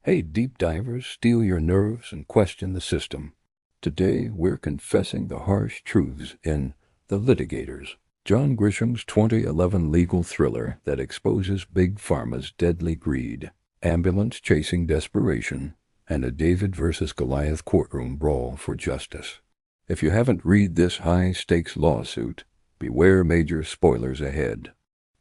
Hey, deep divers, steel your nerves and question the system. Today, we're confessing the harsh truths in The Litigators, John Grisham's 2011 legal thriller that exposes Big Pharma's deadly greed, ambulance-chasing desperation, and a David versus Goliath courtroom brawl for justice. If you haven't read this high-stakes lawsuit, beware major spoilers ahead.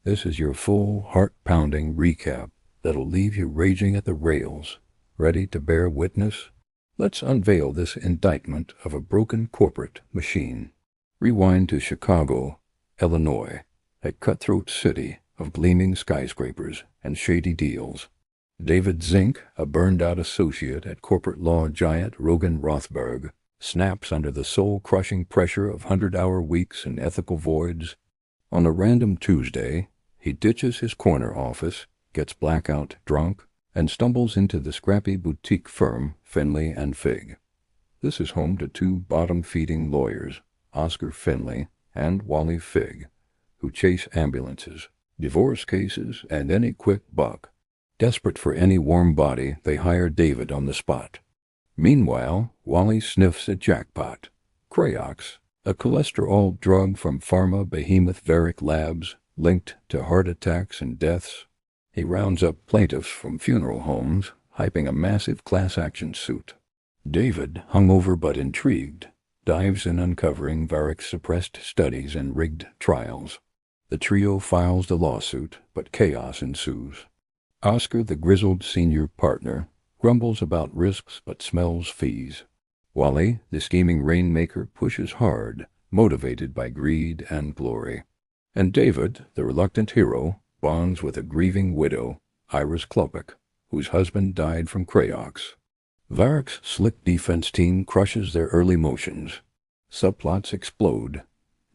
This is your full, heart-pounding recap that'll leave you raging at the rails, ready to bear witness. Let's unveil this indictment of a broken corporate machine. Rewind to Chicago, Illinois, a cutthroat city of gleaming skyscrapers and shady deals. David Zinc, a burned-out associate at corporate law giant Rogan Rothberg, snaps under the soul-crushing pressure of 100-hour weeks and ethical voids. On a random Tuesday, he ditches his corner office, gets blackout drunk, and stumbles into the scrappy boutique firm Finley and Fig. This is home to two bottom-feeding lawyers, Oscar Finley and Wally Fig, who chase ambulances, divorce cases, and any quick buck. Desperate for any warm body, they hire David on the spot. Meanwhile, Wally sniffs a jackpot. Creox, a cholesterol drug from pharma behemoth Varick Labs, linked to heart attacks and deaths. He rounds up plaintiffs from funeral homes, hyping a massive class action suit. David, hungover but intrigued, dives in uncovering Varick's suppressed studies and rigged trials. The trio files the lawsuit, but chaos ensues. Oscar, the grizzled senior partner, grumbles about risks but smells fees. Wally, the scheming rainmaker, pushes hard, motivated by greed and glory. And David, the reluctant hero, bonds with a grieving widow, Iris Klopek, whose husband died from Creox. Varick's slick defense team crushes their early motions. Subplots explode.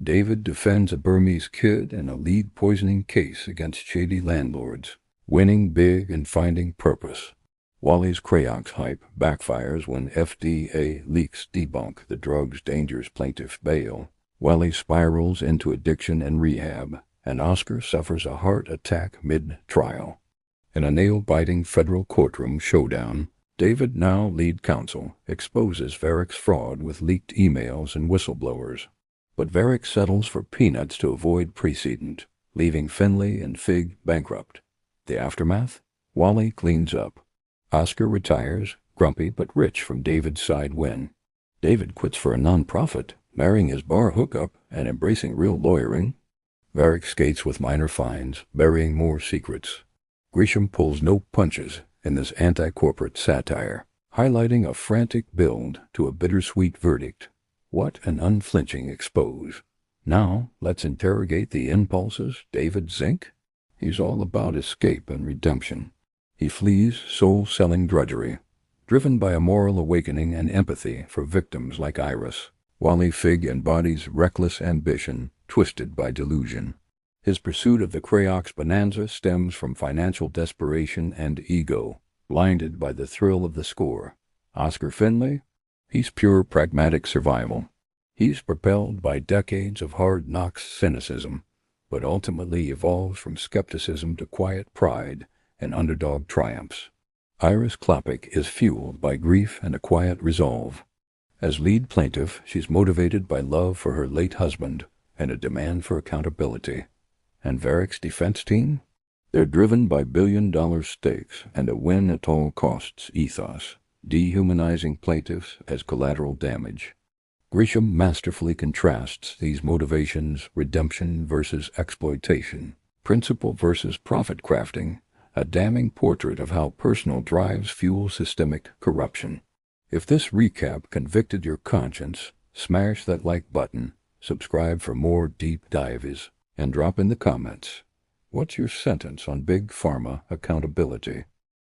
David defends a Burmese kid in a lead-poisoning case against shady landlords, winning big and finding purpose. Wally's Creox hype backfires when FDA leaks debunk the drug's dangerous plaintiff bail. Wally spirals into addiction and rehab, and Oscar suffers a heart attack mid-trial. In a nail-biting federal courtroom showdown, David, now lead counsel, exposes Varick's fraud with leaked emails and whistleblowers. But Varick settles for peanuts to avoid precedent, leaving Finley and Fig bankrupt. The aftermath? Wally cleans up. Oscar retires, grumpy but rich from David's side win. David quits for a nonprofit, marrying his bar hookup and embracing real lawyering. Varick skates with minor fines, burying more secrets. Grisham pulls no punches in this anti-corporate satire, highlighting a frantic build to a bittersweet verdict. What an unflinching expose. Now, let's interrogate the impulses. David Zinc? He's all about escape and redemption. He flees soul-selling drudgery, driven by a moral awakening and empathy for victims like Iris. Wally Fig embodies reckless ambition, twisted by delusion. His pursuit of the Creox bonanza stems from financial desperation and ego, blinded by the thrill of the score. Oscar Finley? He's pure pragmatic survival. He's propelled by decades of hard-knocks cynicism, but ultimately evolves from skepticism to quiet pride and underdog triumphs. Iris Klopek is fueled by grief and a quiet resolve. As lead plaintiff, she's motivated by love for her late husband and a demand for accountability. And Varick's defense team? They're driven by billion-dollar stakes and a win-at-all-costs ethos, dehumanizing plaintiffs as collateral damage. Grisham masterfully contrasts these motivations: redemption versus exploitation, principle versus profit crafting, a damning portrait of how personal drives fuel systemic corruption. If this recap convicted your conscience, smash that like button, subscribe for more deep dives, and drop in the comments. What's your sentence on Big Pharma accountability?